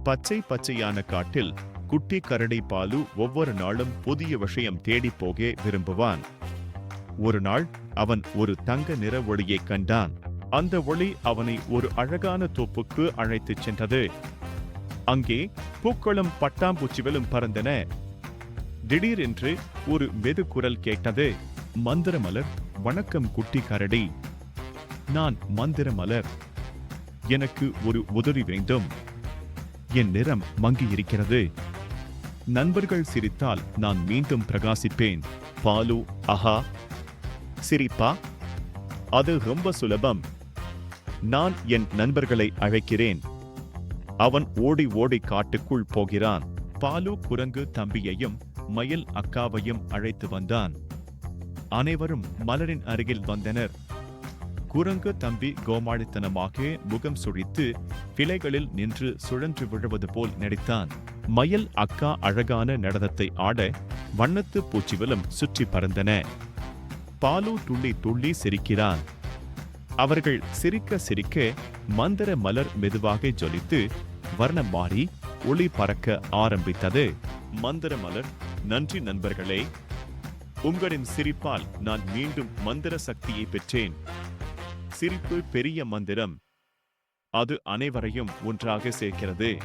பச்சை பச்சையான காட்டில் குட்டி கரடி பாலு ஒவ்வொரு நாளும் புதிய விஷயம் தேடிப் போக விரும்புவான். ஒரு நாள் அவன் ஒரு தங்க நிற ஒளியைக் கண்டான். அந்த ஒளி அவனை ஒரு அழகான தோப்புக்கு அழைத்துச் சென்றது. அங்கே பூக்களும் பட்டாம்பூச்சிகளும் பறந்தன. திடீரென்று ஒரு மெது குரல் கேட்டது. மந்திரமலர், வணக்கம் குட்டி கரடி. நான் மந்திரமலர். எனக்கு ஒரு உதவி வேண்டும். என் நிறம் மங்கியிருக்கிறது. நண்பர்கள் சிரித்தால் நான் மீண்டும் பிரகாசிப்பேன். பாலு, ஆஹா, சிரிப்பா? அது ரொம்ப சுலபம். நான் என் நண்பர்களை அழைக்கிறேன். அவன் ஓடி ஓடி காட்டுக்குள் போகிறான். பாலு குரங்கு தம்பியையும் மயில் அக்காவையும் அழைத்து வந்தான். அனைவரும் மலரின் அருகில் வந்தனர். குரங்கு தம்பி கோமாளித்தனமாக முகம் சுழித்து கிளைகளில் நின்று சுழன்று விழுவது போல் நடித்தான். மயில் அக்கா அழகான நடனத்தை ஆட வண்ணத்து பூச்சிகளும் சுற்றி பறந்தன. பாலு துள்ளி துள்ளி சிரிக்கிறான். அவர்கள் சிரிக்க சிரிக்க மந்திர மலர் மெதுவாக ஜொலித்து வர்ணம் மாறி ஒளி பறக்க ஆரம்பித்தது. மந்திர மலர், நன்றி நண்பர்களே. உங்களின் சிரிப்பால் நான் மீண்டும் மந்திர சக்தியை பெற்றேன். சிரிப்பு பெரிய மந்திரம். அது அனைவரையும் ஒன்றாக சேர்க்கிறது.